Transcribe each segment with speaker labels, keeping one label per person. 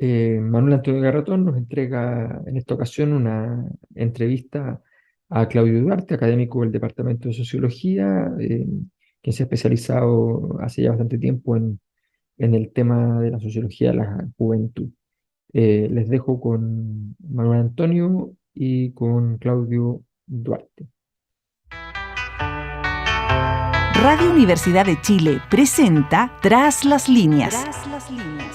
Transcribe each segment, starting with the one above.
Speaker 1: Manuel Antonio Garretón nos entrega en esta ocasión una entrevista a Claudio Duarte, académico del Departamento de Sociología, quien se ha especializado hace ya bastante tiempo en el tema de la sociología de la juventud. Les dejo con Manuel Antonio y con Claudio Duarte.
Speaker 2: Radio Universidad de Chile presenta Tras las líneas.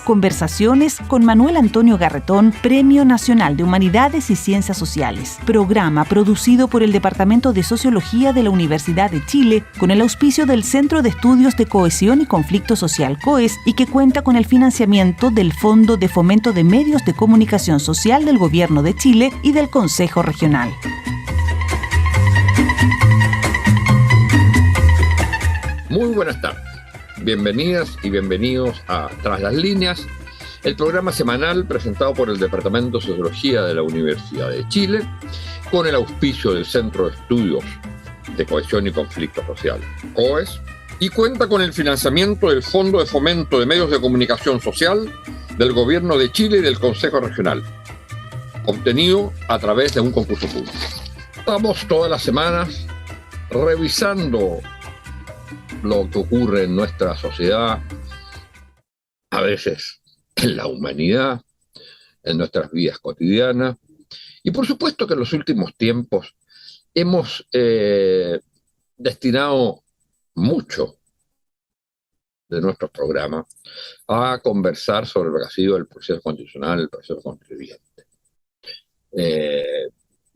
Speaker 2: Conversaciones con Manuel Antonio Garretón, Premio Nacional de Humanidades y Ciencias Sociales. Programa producido por el Departamento de Sociología de la Universidad de Chile con el auspicio del Centro de Estudios de Cohesión y Conflicto Social COES y que cuenta con el financiamiento del Fondo de Fomento de Medios de Comunicación Social del Gobierno de Chile y del Consejo Regional.
Speaker 3: Muy buenas tardes, bienvenidas y bienvenidos a Tras las líneas, el programa semanal presentado por el Departamento de Sociología de la Universidad de Chile, con el auspicio del Centro de Estudios de Cohesión y Conflicto Social, COES, y cuenta con el financiamiento del Fondo de Fomento de Medios de Comunicación Social del Gobierno de Chile y del Consejo Regional, obtenido a través de un concurso público. Estamos todas las semanas revisando lo que ocurre en nuestra sociedad, a veces en la humanidad, en nuestras vidas cotidianas. Y por supuesto que en los últimos tiempos hemos destinado mucho de nuestros programas a conversar sobre lo que ha sido el proceso constitucional, el proceso constituyente,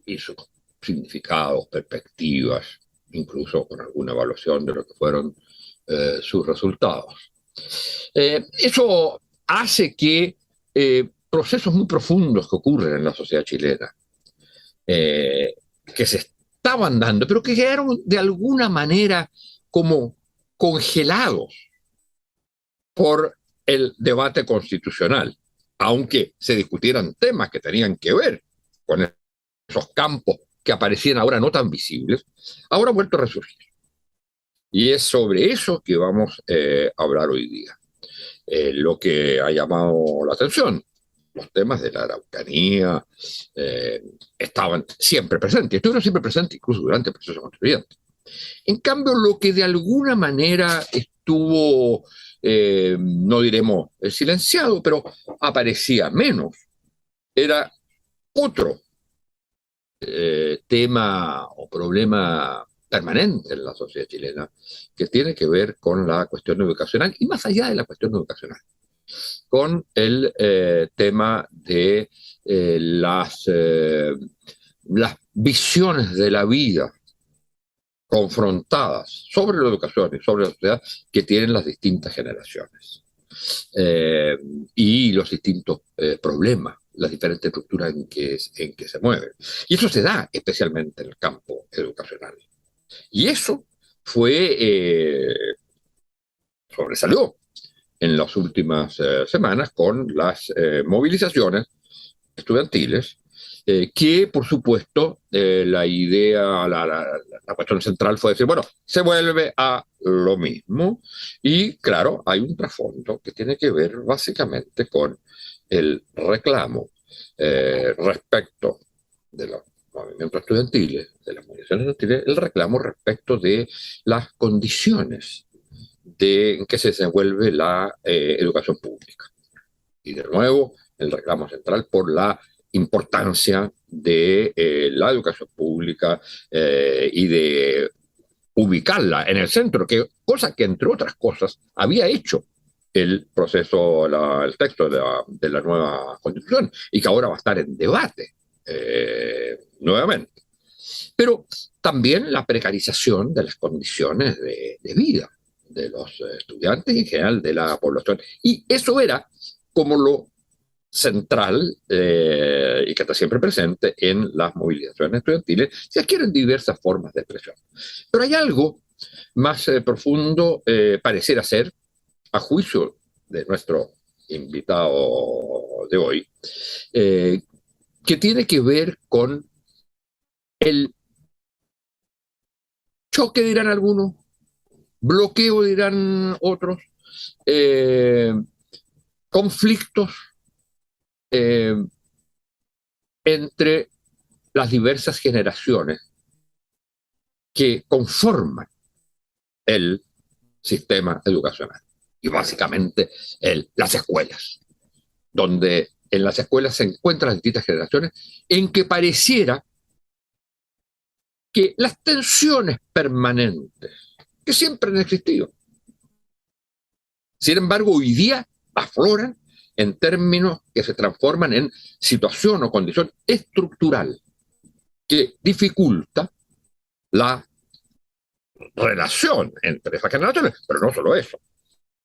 Speaker 3: y sus significados, perspectivas, incluso con alguna evaluación de lo que fueron sus resultados. Eso hace que procesos muy profundos que ocurren en la sociedad chilena, que se estaban dando, pero que quedaron de alguna manera como congelados por el debate constitucional, aunque se discutieran temas que tenían que ver con esos campos que aparecían ahora no tan visibles, ahora han vuelto a resurgir. Y es sobre eso que vamos a hablar hoy día. Lo que ha llamado la atención, los temas de la Araucanía estaban siempre presentes, estuvieron siempre presentes incluso durante el proceso constituyente. En cambio, lo que de alguna manera estuvo, no diremos silenciado, pero aparecía menos, era otro tema o problema permanente en la sociedad chilena, que tiene que ver con la cuestión educacional y más allá de la cuestión educacional, con el tema de las visiones de la vida confrontadas sobre la educación y sobre la sociedad que tienen las distintas generaciones y los distintos problemas, las diferentes estructuras en que se mueven. Y eso se da especialmente en el campo educacional. Y eso sobresalió en las últimas semanas con las movilizaciones estudiantiles, que por supuesto la idea, la cuestión central fue decir, bueno, se vuelve a lo mismo y claro, hay un trasfondo que tiene que ver básicamente con el reclamo respecto de los movimientos estudiantiles, de las movilizaciones estudiantiles, el reclamo respecto de las condiciones en que se desenvuelve la educación pública. Y de nuevo, el reclamo central por la importancia de la educación pública y de ubicarla en el centro, cosa que entre otras cosas había hecho el proceso, el texto de la nueva constitución y que ahora va a estar en debate nuevamente. Pero también la precarización de las condiciones de vida de los estudiantes y en general de la población. Y eso era como lo central y que está siempre presente en las movilizaciones estudiantiles, se adquieren diversas formas de expresión. Pero hay algo más profundo, pareciera ser, a juicio de nuestro invitado de hoy, eh, que tiene que ver con el choque, dirán algunos, bloqueo, dirán otros, conflictos eh, entre las diversas generaciones que conforman el sistema educacional. Y básicamente las escuelas, donde en las escuelas se encuentran las distintas generaciones, en que pareciera que las tensiones permanentes, que siempre han existido, sin embargo, hoy día afloran en términos que se transforman en situación o condición estructural que dificulta la relación entre esas generaciones, pero no solo eso,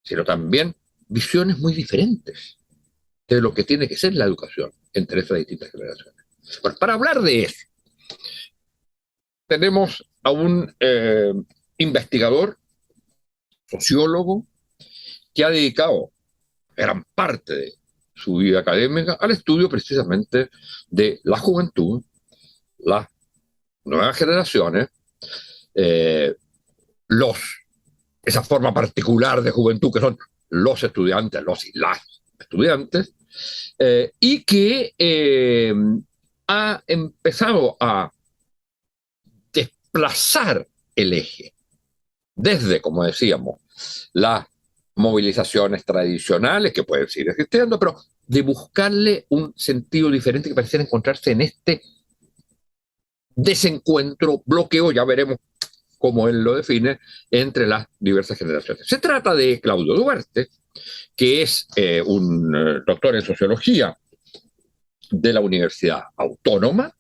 Speaker 3: sino también visiones muy diferentes de lo que tiene que ser la educación entre esas distintas generaciones. Bueno, para hablar de eso, tenemos a un investigador, sociólogo, que ha dedicado gran parte de su vida académica al estudio precisamente de la juventud, las nuevas generaciones, esa forma particular de juventud que son los estudiantes, los y las estudiantes, y que ha empezado a desplazar el eje desde, como decíamos, las movilizaciones tradicionales que pueden seguir existiendo, pero de buscarle un sentido diferente que pareciera encontrarse en este desencuentro, bloqueo, ya veremos cómo él lo define, entre las diversas generaciones. Se trata de Claudio Duarte, que es un doctor en sociología de la Universidad Autónoma,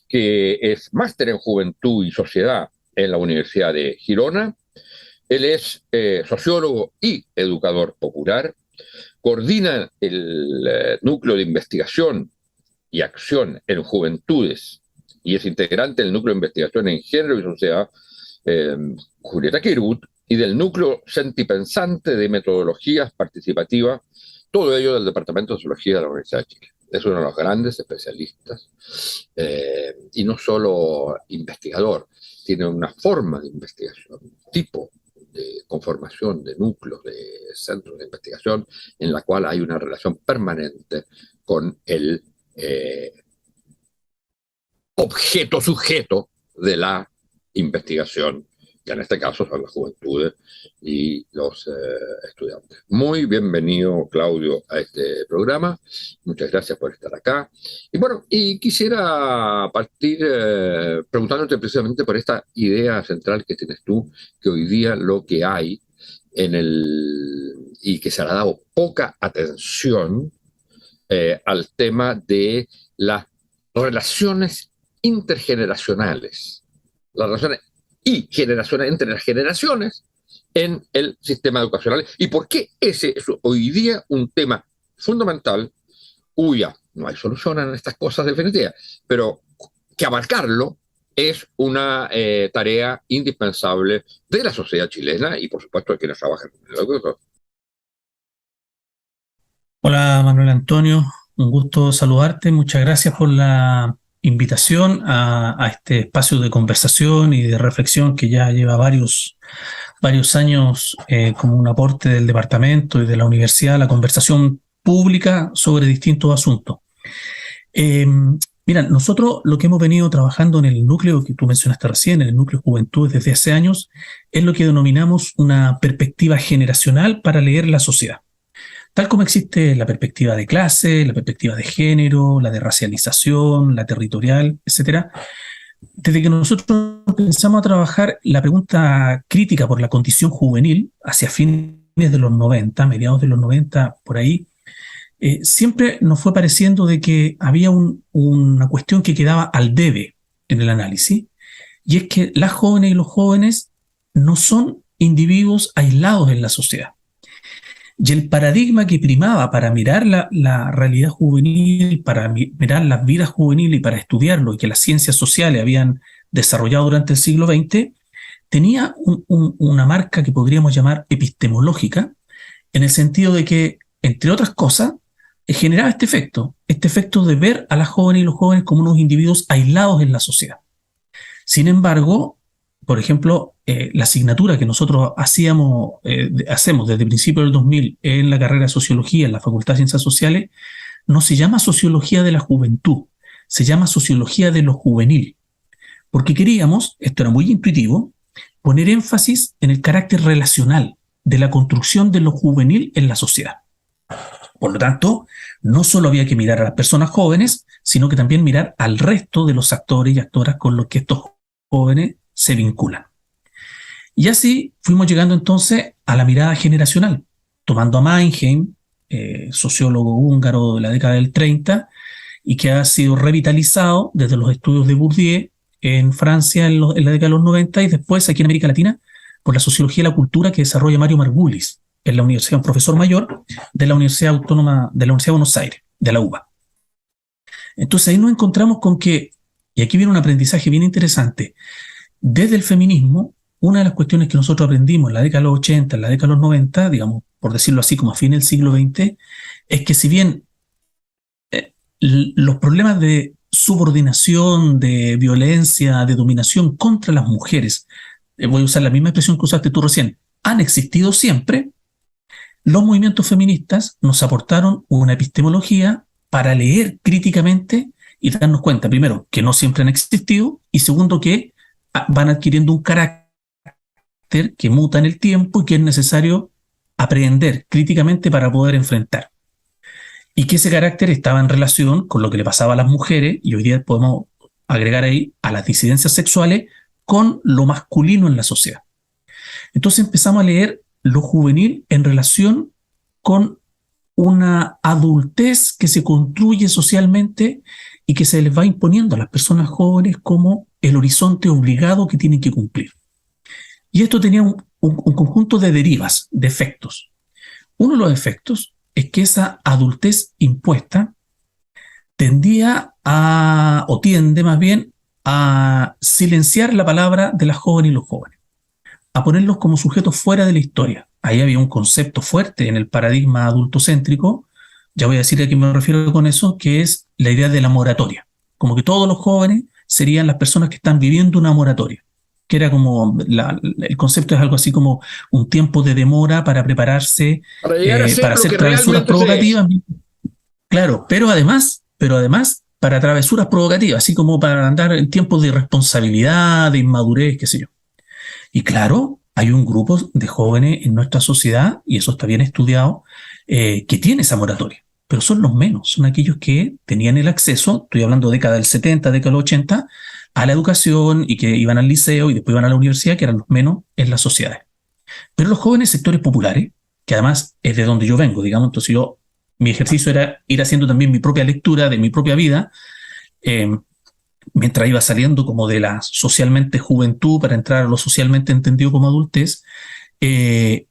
Speaker 3: que es máster en juventud y sociedad en la Universidad de Girona. Él es sociólogo y educador popular, coordina el núcleo de investigación y acción en juventudes y es integrante del núcleo de investigación en género y sociedad Julieta Kirwood y del núcleo sentipensante de metodologías participativas, todo ello del Departamento de Sociología de la Universidad de Chile. Es uno de los grandes especialistas y no solo investigador, tiene una forma de investigación, un tipo de conformación de núcleos, de centros de investigación, en la cual hay una relación permanente con el objeto-sujeto de la investigación, que en este caso son las juventudes y los estudiantes. Muy bienvenido, Claudio, a este programa. Muchas gracias por estar acá. Y bueno, y quisiera partir preguntándote precisamente por esta idea central que tienes tú, que hoy día lo que hay y que se le ha dado poca atención al tema de las relaciones intergeneracionales, las relaciones y generaciones entre las generaciones en el sistema educacional. ¿Y por qué ese es hoy día un tema fundamental cuya no hay solución en estas cosas definitivas, pero que abarcarlo es una tarea indispensable de la sociedad chilena y por supuesto de quienes trabajan en el educación?
Speaker 4: Hola Manuel Antonio, un gusto saludarte. Muchas gracias por la invitación a este espacio de conversación y de reflexión que ya lleva varios años como un aporte del departamento y de la universidad a la conversación pública sobre distintos asuntos. Mira, nosotros lo que hemos venido trabajando en el núcleo que tú mencionaste recién, en el núcleo Juventud desde hace años, es lo que denominamos una perspectiva generacional para leer la sociedad. Tal como existe la perspectiva de clase, la perspectiva de género, la de racialización, la territorial, etc. Desde que nosotros empezamos a trabajar la pregunta crítica por la condición juvenil hacia fines de los 90, mediados de los 90, por ahí, siempre nos fue pareciendo de que había una cuestión que quedaba al debe en el análisis, y es que las jóvenes y los jóvenes no son individuos aislados en la sociedad. Y el paradigma que primaba para mirar la realidad juvenil, para mirar las vidas juveniles y para estudiarlo, y que las ciencias sociales habían desarrollado durante el siglo XX, tenía una marca que podríamos llamar epistemológica, en el sentido de que, entre otras cosas, generaba este efecto de ver a las jóvenes y los jóvenes como unos individuos aislados en la sociedad. Sin embargo, por ejemplo, la asignatura que nosotros hacemos desde el principio del 2000 en la carrera de Sociología en la Facultad de Ciencias Sociales, no se llama sociología de la juventud, se llama sociología de lo juvenil, porque queríamos, esto era muy intuitivo, poner énfasis en el carácter relacional de la construcción de lo juvenil en la sociedad. Por lo tanto, no solo había que mirar a las personas jóvenes, sino que también mirar al resto de los actores y actoras con los que estos jóvenes se vinculan. Y así fuimos llegando entonces a la mirada generacional, tomando a Mannheim, sociólogo húngaro de la década del 30, y que ha sido revitalizado desde los estudios de Bourdieu en Francia en la década de los 90 y después aquí en América Latina por la sociología de la cultura que desarrolla Mario Margulis en la universidad, un profesor mayor de la Universidad Autónoma de la Universidad de Buenos Aires, de la UBA. Entonces ahí nos encontramos con que, y aquí viene un aprendizaje bien interesante, desde el feminismo, una de las cuestiones que nosotros aprendimos en la década de los 80, en la década de los 90, digamos, por decirlo así, como a fin del siglo XX, es que si bien los problemas de subordinación, de violencia, de dominación contra las mujeres, voy a usar la misma expresión que usaste tú recién, han existido siempre, los movimientos feministas nos aportaron una epistemología para leer críticamente y darnos cuenta, primero, que no siempre han existido, y segundo, que van adquiriendo un carácter que muta en el tiempo y que es necesario aprender críticamente para poder enfrentar. Y que ese carácter estaba en relación con lo que le pasaba a las mujeres, y hoy día podemos agregar ahí a las disidencias sexuales, con lo masculino en la sociedad. Entonces empezamos a leer lo juvenil en relación con una adultez que se construye socialmente y que se les va imponiendo a las personas jóvenes como el horizonte obligado que tienen que cumplir. Y esto tenía un conjunto de derivas, de efectos. Uno de los efectos es que esa adultez impuesta tendía a, o tiende más bien, a silenciar la palabra de las jóvenes y los jóvenes, a ponerlos como sujetos fuera de la historia. Ahí había un concepto fuerte en el paradigma adultocéntrico, ya voy a decir a qué me refiero con eso, que es la idea de la moratoria. Como que todos los jóvenes serían las personas que están viviendo una moratoria, que era como, el concepto es algo así como un tiempo de demora para prepararse,
Speaker 3: Para llegar a ser
Speaker 4: para
Speaker 3: lo
Speaker 4: hacer
Speaker 3: que
Speaker 4: travesuras
Speaker 3: realmente se es.
Speaker 4: provocativas. Claro, pero además para travesuras provocativas, así como para andar en tiempos de irresponsabilidad, de inmadurez, qué sé yo. Y claro, hay un grupo de jóvenes en nuestra sociedad, y eso está bien estudiado, que tiene esa moratoria, pero son los menos, son aquellos que tenían el acceso, estoy hablando de década del 70, década del 80, a la educación y que iban al liceo y después iban a la universidad, que eran los menos en las sociedades. Pero los jóvenes sectores populares, que además es de donde yo vengo, digamos, entonces mi ejercicio era ir haciendo también mi propia lectura de mi propia vida, mientras iba saliendo como de la socialmente juventud para entrar a lo socialmente entendido como adultez,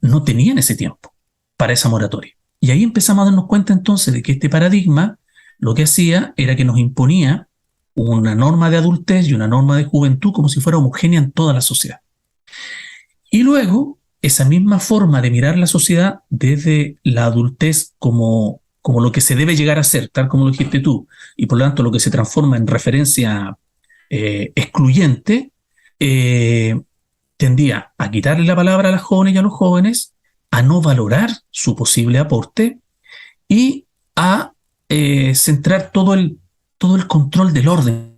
Speaker 4: no tenían ese tiempo para esa moratoria. Y ahí empezamos a darnos cuenta entonces de que este paradigma lo que hacía era que nos imponía una norma de adultez y una norma de juventud como si fuera homogénea en toda la sociedad. Y luego, esa misma forma de mirar la sociedad desde la adultez como lo que se debe llegar a ser, tal como lo dijiste tú, y por lo tanto lo que se transforma en referencia excluyente, tendía a quitarle la palabra a las jóvenes y a los jóvenes, a no valorar su posible aporte y a centrar todo el control del orden,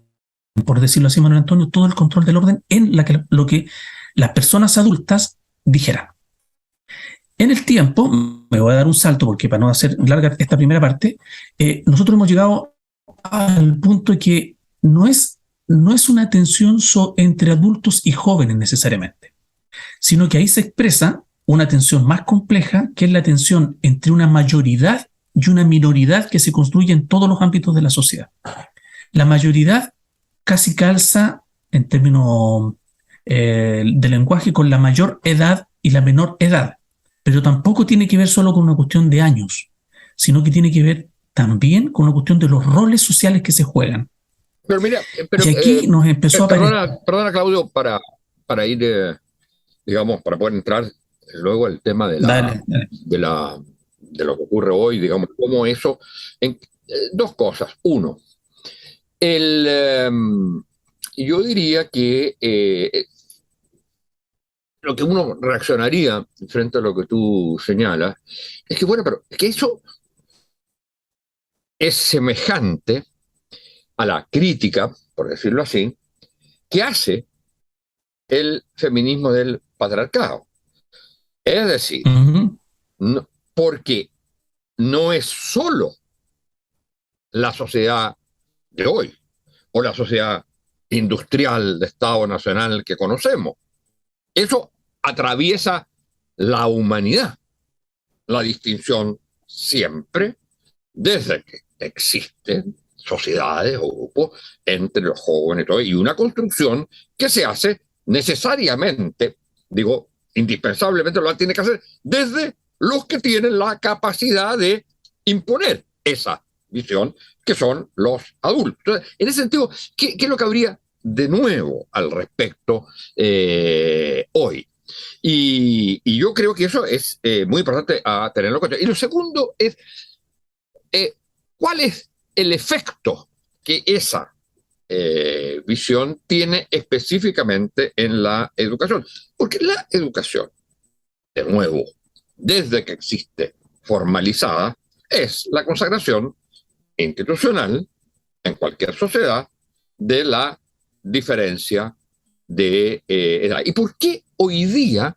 Speaker 4: por decirlo así, Manuel Antonio, todo el control del orden en lo que las personas adultas dijeran. En el tiempo, me voy a dar un salto porque para no hacer larga esta primera parte, nosotros hemos llegado al punto de que no es una tensión entre adultos y jóvenes necesariamente, sino que ahí se expresa una tensión más compleja, que es la tensión entre una mayoridad y una minoridad que se construye en todos los ámbitos de la sociedad. La mayoridad casi calza en términos de lenguaje con la mayor edad y la menor edad, pero tampoco tiene que ver solo con una cuestión de años, sino que tiene que ver también con una cuestión de los roles sociales que se juegan.
Speaker 3: Pero mira,
Speaker 4: y aquí nos empezó a
Speaker 3: perdona, Claudio, para ir, digamos, para poder entrar luego al tema de
Speaker 4: Dale.
Speaker 3: de lo que ocurre hoy, digamos, cómo eso, dos cosas. Uno, yo diría que lo que uno reaccionaría frente a lo que tú señalas es que, bueno, pero es que eso es semejante a la crítica, por decirlo así, que hace el feminismo del patriarcado. Es decir, no, porque no es solo la sociedad de hoy o la sociedad industrial de Estado Nacional que conocemos. Eso atraviesa la humanidad. La distinción siempre, desde que existen sociedades o grupos entre los jóvenes y todo, y una construcción que se hace necesariamente, digo, indispensablemente lo tiene que hacer desde los que tienen la capacidad de imponer esa visión, que son los adultos. Entonces, en ese sentido, ¿qué es lo que habría de nuevo al respecto hoy? Y yo creo que eso es muy importante a tenerlo en cuenta. Y lo segundo es, ¿cuál es el efecto que esa visión tiene específicamente en la educación? Porque la educación, de nuevo, desde que existe formalizada, es la consagración institucional en cualquier sociedad de la diferencia de edad. ¿Y por qué hoy día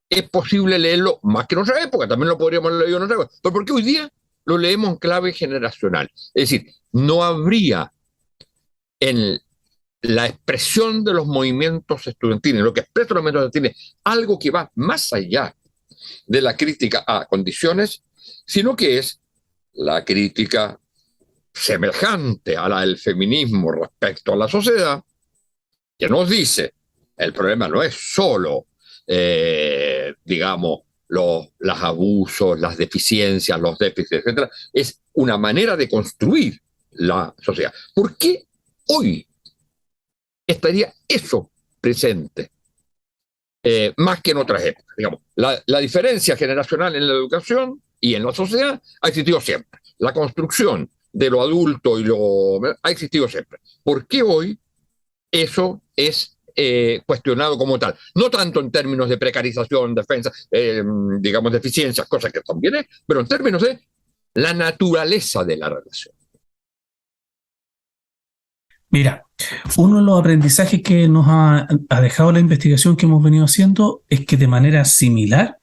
Speaker 3: es posible leerlo más que en otra época? También lo podríamos leer en otra época, pero ¿por qué hoy día lo leemos en clave generacional? Es decir, no habría en la expresión de los movimientos estudiantiles, lo que expresan los movimientos estudiantiles, algo que va más allá de la crítica a condiciones, sino que es la crítica semejante a la del feminismo respecto a la sociedad, que nos dice, el problema no es solo, digamos, los abusos, las deficiencias, los déficits, etc. Es una manera de construir la sociedad. ¿Por qué hoy estaría eso presente? Más que en otras épocas. Digamos, la diferencia generacional en la educación y en la sociedad ha existido siempre. La construcción de lo adulto y lo ha existido siempre. ¿Por qué hoy eso es cuestionado como tal? No tanto en términos de precarización, defensa, digamos, deficiencias, cosas que también es, pero en términos de la naturaleza de la relación.
Speaker 4: Mira, uno de los aprendizajes que nos ha dejado la investigación que hemos venido haciendo es que de manera similar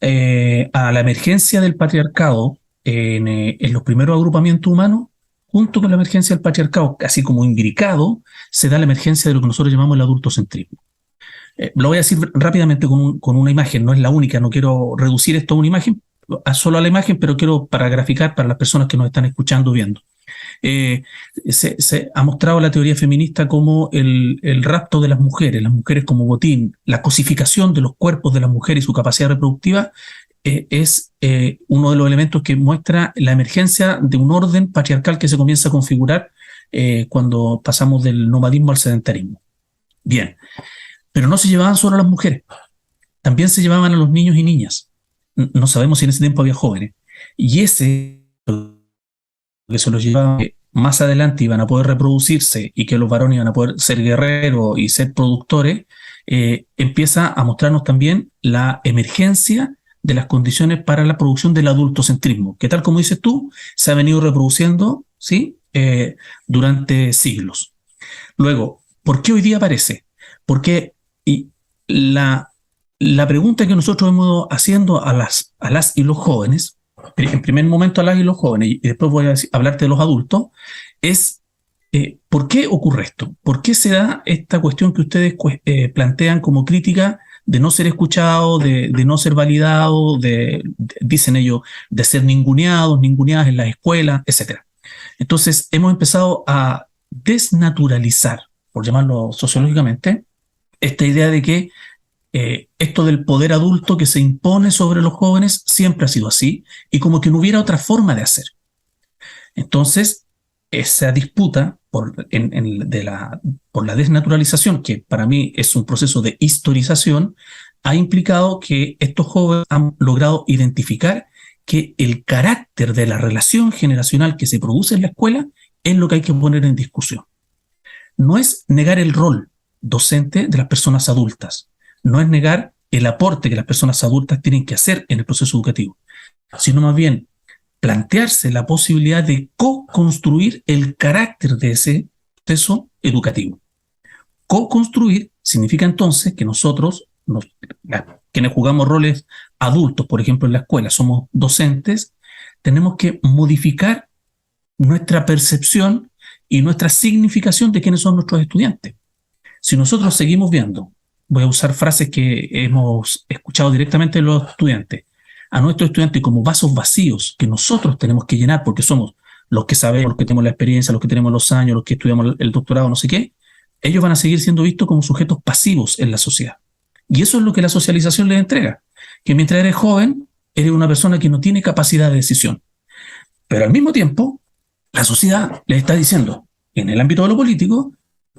Speaker 4: a la emergencia del patriarcado en los primeros agrupamientos humanos, junto con la emergencia del patriarcado, así como imbricado, se da la emergencia de lo que nosotros llamamos el adultocentrismo. Lo voy a decir rápidamente con una imagen, no es la única, no quiero reducir esto a una imagen, solo a la imagen, pero quiero para graficar para las personas que nos están escuchando viendo. Se ha mostrado la teoría feminista como el rapto de las mujeres como botín, la cosificación de los cuerpos de las mujeres y su capacidad reproductiva es uno de los elementos que muestra la emergencia de un orden patriarcal que se comienza a configurar cuando pasamos del nomadismo al sedentarismo. Bien, pero no se llevaban solo a las mujeres, también se llevaban a los niños y niñas. No sabemos si en ese tiempo había jóvenes. Y ese que se los llevaban, que más adelante iban a poder reproducirse y que los varones iban a poder ser guerreros y ser productores, empieza a mostrarnos también la emergencia de las condiciones para la producción del adultocentrismo, que tal como dices tú, se ha venido reproduciendo, ¿sí? Durante siglos. Luego, ¿por qué hoy día aparece? Porque la pregunta que nosotros hemos haciendo a las y los jóvenes, en primer momento a las y los jóvenes, y después voy a hablarte de los adultos, es ¿por qué ocurre esto? ¿Por qué se da esta cuestión que ustedes plantean como crítica de no ser escuchado, de no ser validado, dicen ellos, de ser ninguneadas en las escuelas, etc.? Entonces hemos empezado a desnaturalizar, por llamarlo sociológicamente, esta idea de que esto del poder adulto que se impone sobre los jóvenes siempre ha sido así y como que no hubiera otra forma de hacer. Entonces, esa disputa por la desnaturalización, que para mí es un proceso de historización, ha implicado que estos jóvenes han logrado identificar que el carácter de la relación generacional que se produce en la escuela es lo que hay que poner en discusión. No es negar el rol docente de las personas adultas, no es negar el aporte que las personas adultas tienen que hacer en el proceso educativo, sino más bien plantearse la posibilidad de co-construir el carácter de ese proceso educativo. Co-construir significa entonces que nosotros, quienes jugamos roles adultos, por ejemplo en la escuela, somos docentes, tenemos que modificar nuestra percepción y nuestra significación de quiénes son nuestros estudiantes. Si nosotros seguimos viendo, voy a usar frases que hemos escuchado directamente de los estudiantes, a nuestros estudiantes como vasos vacíos que nosotros tenemos que llenar porque somos los que sabemos, los que tenemos la experiencia, los que tenemos los años, los que estudiamos el doctorado, no sé qué, ellos van a seguir siendo vistos como sujetos pasivos en la sociedad. Y eso es lo que la socialización les entrega, que mientras eres joven, eres una persona que no tiene capacidad de decisión. Pero al mismo tiempo, la sociedad les está diciendo, en el ámbito de lo político,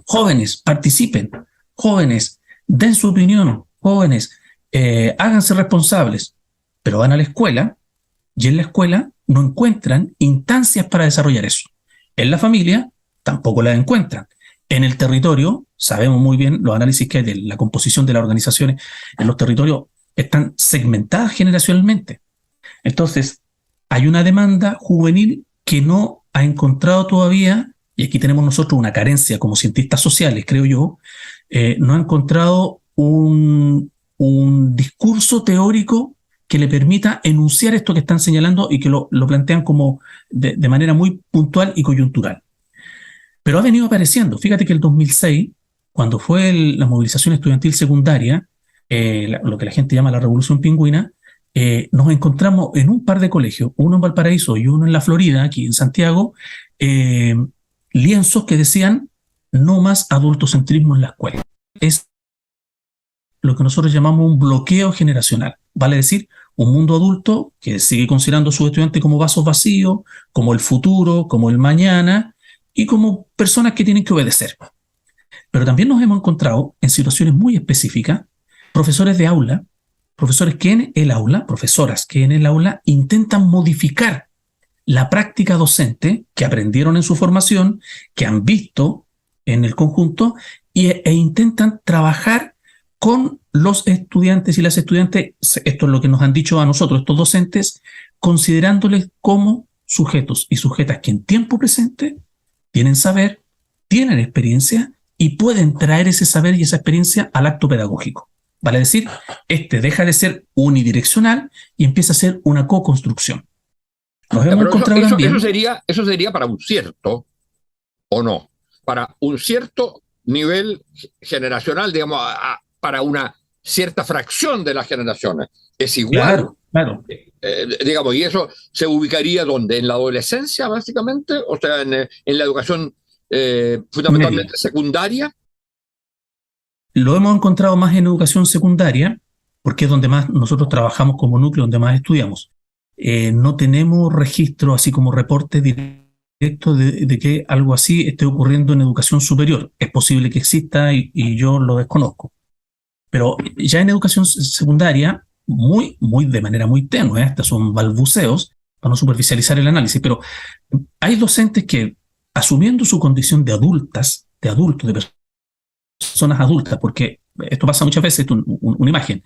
Speaker 4: jóvenes, participen, jóvenes, den su opinión, jóvenes, háganse responsables, pero van a la escuela y en la escuela no encuentran instancias para desarrollar eso. En la familia tampoco las encuentran. En el territorio, sabemos muy bien los análisis que hay de la composición de las organizaciones en los territorios están segmentadas generacionalmente. Entonces, hay una demanda juvenil que no ha encontrado todavía, y aquí tenemos nosotros una carencia como cientistas sociales, creo yo, no ha encontrado un discurso teórico que le permita enunciar esto que están señalando y que lo plantean como de manera muy puntual y coyuntural. Pero ha venido apareciendo. Fíjate que el 2006, cuando fue la movilización estudiantil secundaria, lo que la gente llama la Revolución Pingüina, nos encontramos en un par de colegios, uno en Valparaíso y uno en la Florida, aquí en Santiago, lienzos que decían no más adultocentrismo en la escuela. Es lo que nosotros llamamos un bloqueo generacional. Vale decir, un mundo adulto que sigue considerando a sus estudiantes como vasos vacíos, como el futuro, como el mañana y como personas que tienen que obedecer. Pero también nos hemos encontrado en situaciones muy específicas, profesores de aula, profesores que en el aula, profesoras que en el aula intentan modificar la práctica docente que aprendieron en su formación, que han visto en el conjunto e intentan trabajar con los estudiantes y las estudiantes, esto es lo que nos han dicho a nosotros, estos docentes, considerándoles como sujetos y sujetas que en tiempo presente tienen saber, tienen experiencia y pueden traer ese saber y esa experiencia al acto pedagógico. Vale decir, deja de ser unidireccional y empieza a ser una co-construcción. Nos hemos encontrado también...
Speaker 3: Eso sería para un cierto, ¿o no? Para un cierto nivel generacional, digamos, para una cierta fracción de las generaciones. Es igual.
Speaker 4: Claro.
Speaker 3: Digamos, y eso se ubicaría ¿dónde? ¿En la adolescencia, básicamente? O sea, en la educación fundamentalmente secundaria.
Speaker 4: Lo hemos encontrado más en educación secundaria, porque es donde más nosotros trabajamos como núcleo, donde más estudiamos. No tenemos registro, así como reporte directo de que algo así esté ocurriendo en educación superior. Es posible que exista y yo lo desconozco. Pero ya en educación secundaria, muy de manera muy tenue, estos son balbuceos, para no superficializar el análisis, pero hay docentes que, asumiendo su condición de adultos, de personas adultas, porque esto pasa muchas veces, una imagen,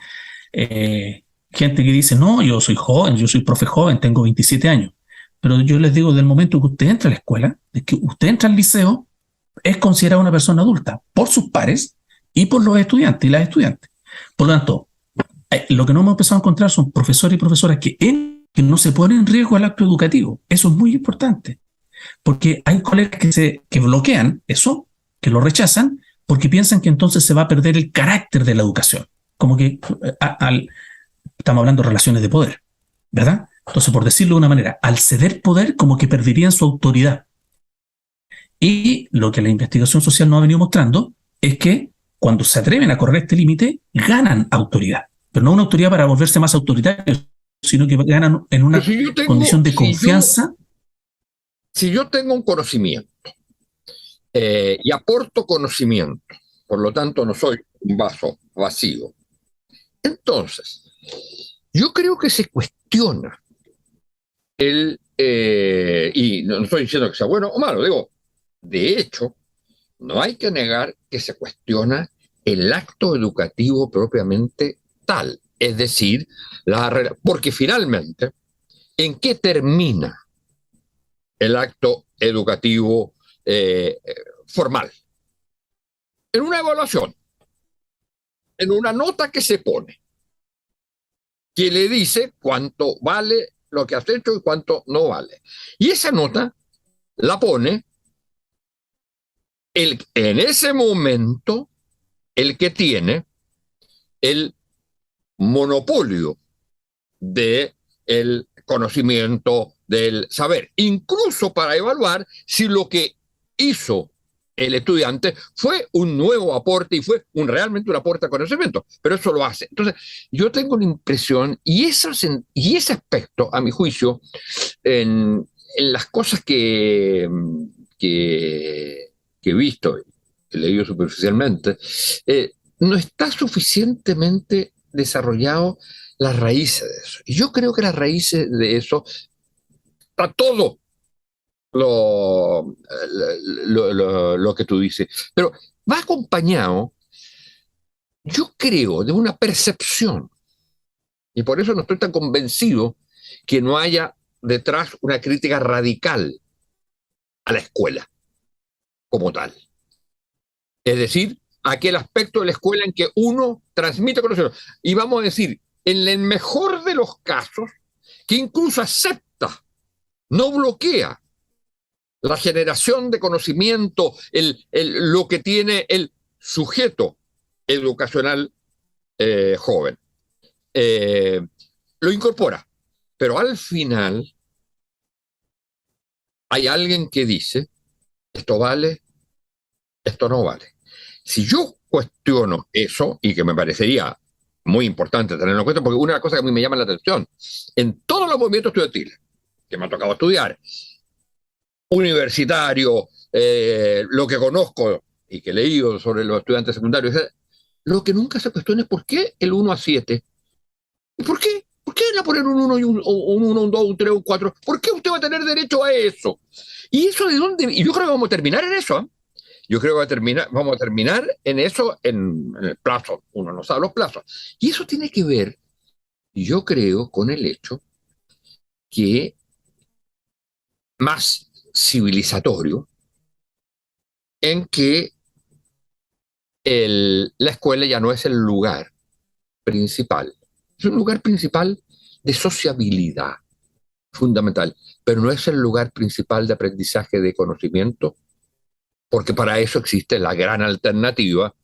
Speaker 4: gente que dice, no, yo soy joven, yo soy profe joven, tengo 27 años, pero yo les digo, del momento que usted entra a la escuela, de que usted entra al liceo, es considerada una persona adulta por sus pares y por los estudiantes y las estudiantes. Por lo tanto, lo que no hemos empezado a encontrar son profesores y profesoras que no se ponen en riesgo al acto educativo. Eso es muy importante, porque hay colegas que bloquean eso, que lo rechazan, porque piensan que entonces se va a perder el carácter de la educación. Como que estamos hablando de relaciones de poder, ¿verdad? Entonces, por decirlo de una manera, al ceder poder, como que perderían su autoridad. Y lo que la investigación social nos ha venido mostrando es que cuando se atreven a correr este límite, ganan autoridad. Pero no una autoridad para volverse más autoritarios, sino que ganan en una condición de confianza.
Speaker 3: Si yo tengo un conocimiento y aporto conocimiento, por lo tanto no soy un vaso vacío, entonces yo creo que se cuestiona y no estoy diciendo que sea bueno o malo, digo, de hecho, no hay que negar que se cuestiona el acto educativo propiamente tal, es decir, porque finalmente ¿En qué termina el acto educativo formal? En una evaluación, en una nota que se pone, que le dice cuánto vale lo que has hecho y cuánto no vale. Y esa nota la pone en ese momento el que tiene el monopolio del conocimiento, del saber, incluso para evaluar si lo que hizo el estudiante fue un nuevo aporte y fue realmente un aporte a conocimiento, pero eso lo hace. Entonces, yo tengo la impresión, y ese aspecto, a mi juicio, en las cosas que he visto, he leído superficialmente, no está suficientemente desarrollado las raíces de eso. Y yo creo que las raíces de eso está todo lo que tú dices, pero va acompañado, yo creo, de una percepción, y por eso no estoy tan convencido que no haya detrás una crítica radical a la escuela como tal. Es decir, aquel aspecto de la escuela en que uno transmite conocimiento. Y vamos a decir, en el mejor de los casos, que incluso acepta, no bloquea la generación de conocimiento, lo que tiene el sujeto educacional joven. Lo incorpora, pero al final hay alguien que dice, esto vale, esto no vale. Si yo cuestiono eso, y que me parecería muy importante tenerlo en cuenta, porque una cosa que a mí me llama la atención, en todos los movimientos estudiantiles que me ha tocado estudiar, universitario, lo que conozco y que he leído sobre los estudiantes secundarios, lo que nunca se cuestiona es por qué el 1 a 7. ¿Y por qué? ¿Por qué van a poner un 1 y un 1, un 2, un 3, un 4? ¿Por qué usted va a tener derecho a eso? ¿Y eso de dónde? Y yo creo que vamos a terminar en eso, ¿eh? Yo creo que vamos a terminar en eso en el plazo. Uno no sabe los plazos. Y eso tiene que ver, yo creo, con el hecho que más civilizatorio en que la escuela ya no es el lugar principal. Es un lugar principal de sociabilidad fundamental, pero no es el lugar principal de aprendizaje de conocimiento, porque para eso existe la gran alternativa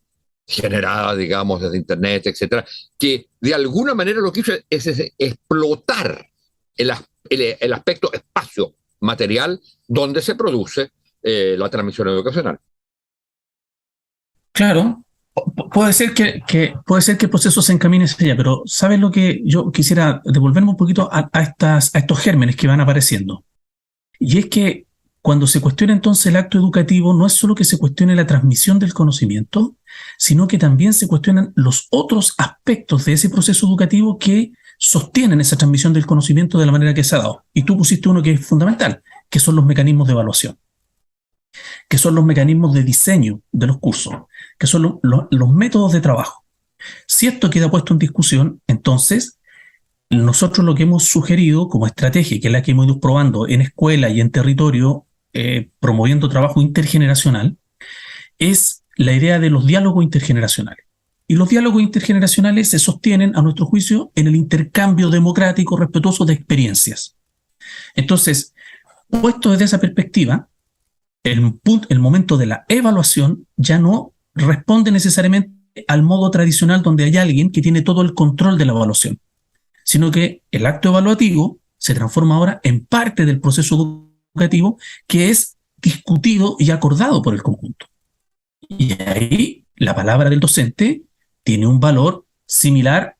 Speaker 3: generada, digamos, desde Internet, etcétera, que de alguna manera lo que hizo es explotar el aspecto espacio material donde se produce la transmisión educacional.
Speaker 4: Claro, puede ser puede ser que el proceso se encamine hacia allá, pero ¿sabes lo que yo quisiera devolverme un poquito a estos gérmenes que van apareciendo? Y es que cuando se cuestiona entonces el acto educativo, no es solo que se cuestione la transmisión del conocimiento, sino que también se cuestionan los otros aspectos de ese proceso educativo que sostienen esa transmisión del conocimiento de la manera que se ha dado. Y tú pusiste uno que es fundamental, que son los mecanismos de evaluación, que son los mecanismos de diseño de los cursos, que son los métodos de trabajo. Si esto queda puesto en discusión, entonces nosotros lo que hemos sugerido como estrategia, que es la que hemos ido probando en escuela y en territorio, promoviendo trabajo intergeneracional, es la idea de los diálogos intergeneracionales. Y los diálogos intergeneracionales se sostienen, a nuestro juicio, en el intercambio democrático respetuoso de experiencias. Entonces, puesto desde esa perspectiva, el momento de la evaluación ya no responde necesariamente al modo tradicional donde hay alguien que tiene todo el control de la evaluación, sino que el acto evaluativo se transforma ahora en parte del proceso educativo que es discutido y acordado por el conjunto. Y ahí la palabra del docente tiene un valor similar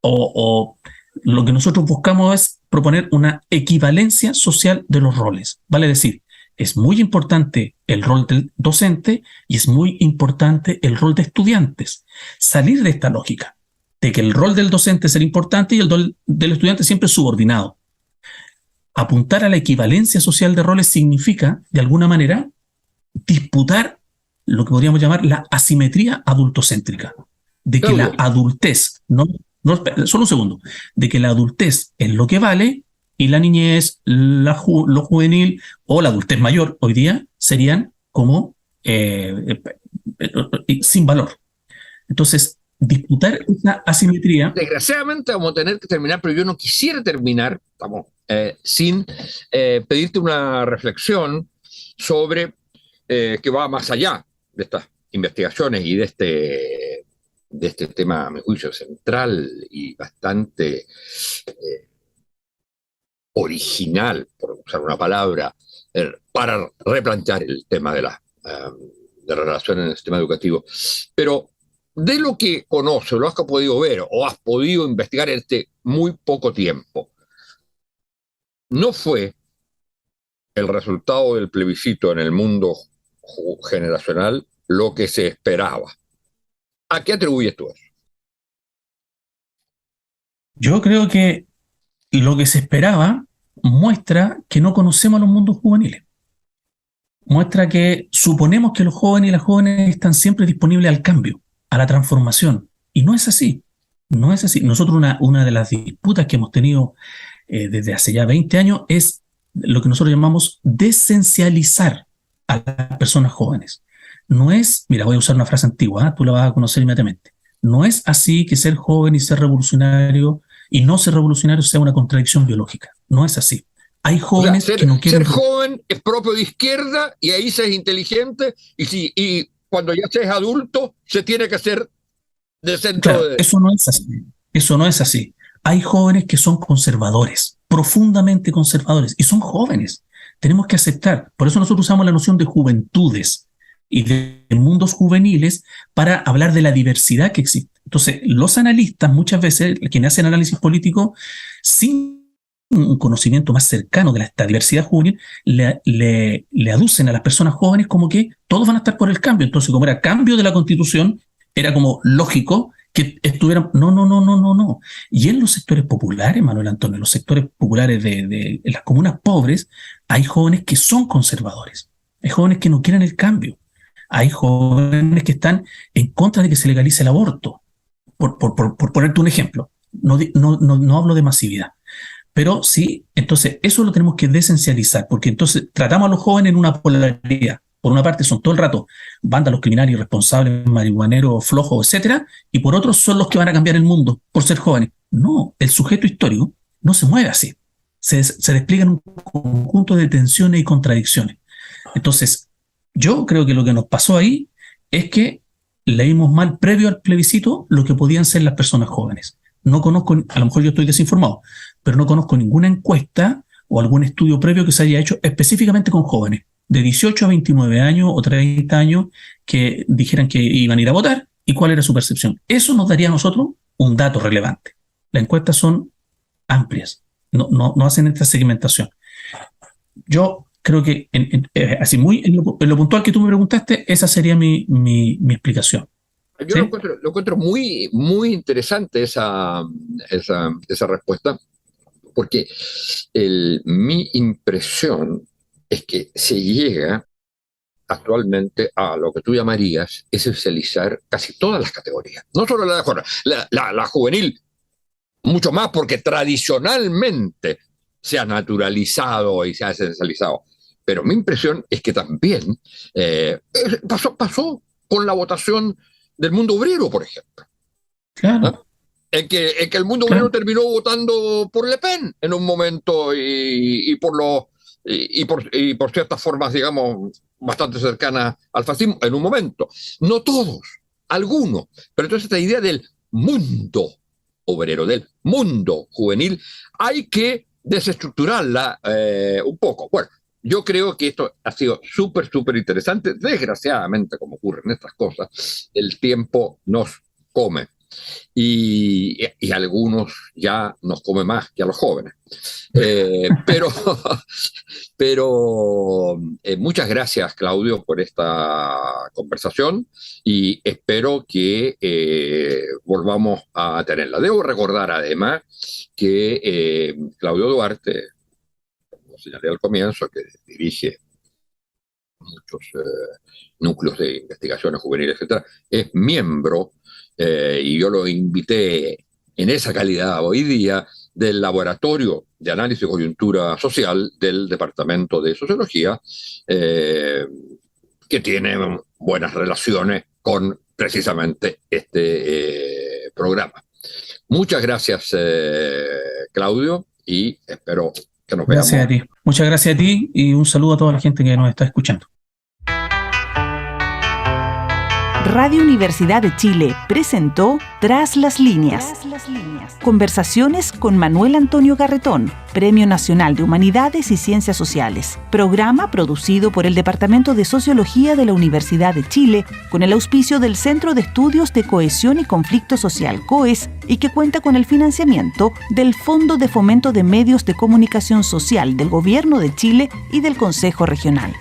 Speaker 4: o lo que nosotros buscamos es proponer una equivalencia social de los roles. Vale decir, es muy importante el rol del docente y es muy importante el rol de estudiantes. Salir de esta lógica de que el rol del docente es el importante y el rol del estudiante siempre es subordinado. Apuntar a la equivalencia social de roles significa, de alguna manera, disputar lo que podríamos llamar la asimetría adultocéntrica, de que la adultez, solo un segundo, de que la adultez es lo que vale y la niñez, lo juvenil o la adultez mayor hoy día serían como sin valor. Entonces, disputar esa asimetría.
Speaker 3: Desgraciadamente vamos a tener que terminar, pero yo no quisiera terminar sin pedirte una reflexión sobre que va más allá de estas investigaciones y de este tema, a mi juicio, central y bastante original, por usar una palabra, para replantear el tema de relaciones en el sistema educativo. Pero de lo que conoces, lo has podido ver o has podido investigar en este muy poco tiempo, no fue el resultado del plebiscito en el mundo generacional lo que se esperaba. ¿A qué atribuyes tú eso?
Speaker 4: Yo creo que lo que se esperaba muestra que no conocemos los mundos juveniles. Muestra que suponemos que los jóvenes y las jóvenes están siempre disponibles al cambio, a la transformación. Y no es así. No es así. Nosotros una de las disputas que hemos tenido desde hace ya 20 años es lo que nosotros llamamos desencializar a las personas jóvenes. No es, mira, voy a usar una frase antigua, tú la vas a conocer inmediatamente. No es así que ser joven y ser revolucionario y no ser revolucionario sea una contradicción biológica. No es así. Hay jóvenes que no quieren...
Speaker 3: Ser joven es propio de izquierda y ahí se es inteligente y cuando ya se es adulto se tiene que ser de centro.
Speaker 4: Claro, eso no es así. Eso no es así. Hay jóvenes que son conservadores, profundamente conservadores, y son jóvenes. Tenemos que aceptar. Por eso nosotros usamos la noción de juventudes y de mundos juveniles para hablar de la diversidad que existe. Entonces, los analistas, muchas veces, quienes hacen análisis político, sin un conocimiento más cercano de esta diversidad juvenil, le aducen a las personas jóvenes como que todos van a estar por el cambio. Entonces, como era cambio de la Constitución, era como lógico que estuvieran... No. Y en los sectores populares, Manuel Antonio, en los sectores populares de las comunas pobres, hay jóvenes que son conservadores. Hay jóvenes que no quieren el cambio. Hay jóvenes que están en contra de que se legalice el aborto. Por ponerte un ejemplo. No hablo de masividad. Pero sí, entonces eso lo tenemos que desencializar, porque entonces tratamos a los jóvenes en una polaridad. Por una parte son todo el rato vándalos, criminales, irresponsables, marihuaneros, flojos, etcétera, y por otro son los que van a cambiar el mundo por ser jóvenes. No, el sujeto histórico no se mueve así. Se despliega en un conjunto de tensiones y contradicciones. Entonces, yo creo que lo que nos pasó ahí es que leímos mal previo al plebiscito lo que podían ser las personas jóvenes. No conozco, a lo mejor yo estoy desinformado, pero no conozco ninguna encuesta o algún estudio previo que se haya hecho específicamente con jóvenes de 18 a 29 años o 30 años que dijeran que iban a ir a votar y cuál era su percepción. Eso nos daría a nosotros un dato relevante. Las encuestas son amplias, no hacen esta segmentación. Yo creo que así muy en lo puntual que tú me preguntaste, esa sería mi explicación.
Speaker 3: Yo
Speaker 4: ¿Sí?
Speaker 3: lo encuentro muy, muy interesante esa respuesta, porque mi impresión es que se llega actualmente a lo que tú llamarías esencializar casi todas las categorías. No solo la juvenil, mucho más porque tradicionalmente se ha naturalizado y se ha esencializado. Pero mi impresión es que también pasó con la votación del mundo obrero, por ejemplo.
Speaker 4: Claro.
Speaker 3: ¿No? En que el mundo obrero terminó votando por Le Pen en un momento y por ciertas formas, digamos, bastante cercanas al fascismo en un momento. No todos, algunos. Pero entonces esta idea del mundo obrero, del mundo juvenil, hay que desestructurarla un poco. Bueno, yo creo que esto ha sido súper, súper interesante. Desgraciadamente, como ocurren estas cosas, el tiempo nos come. Y algunos ya nos come más que a los jóvenes. Pero muchas gracias, Claudio, por esta conversación y espero que volvamos a tenerla. Debo recordar además que Claudio Duarte, como señalé al comienzo, que dirige muchos núcleos de investigaciones juveniles, etcétera, es miembro y yo lo invité en esa calidad hoy día del Laboratorio de Análisis de Coyuntura Social del Departamento de Sociología, que tiene buenas relaciones con precisamente este programa. Muchas gracias, Claudio, y espero que nos veamos.
Speaker 4: Gracias a ti. Muchas gracias a ti y un saludo a toda la gente que nos está escuchando.
Speaker 2: Radio Universidad de Chile presentó Tras las Líneas. Conversaciones con Manuel Antonio Garretón, Premio Nacional de Humanidades y Ciencias Sociales. Programa producido por el Departamento de Sociología de la Universidad de Chile con el auspicio del Centro de Estudios de Cohesión y Conflicto Social, COES, y que cuenta con el financiamiento del Fondo de Fomento de Medios de Comunicación Social del Gobierno de Chile y del Consejo Regional.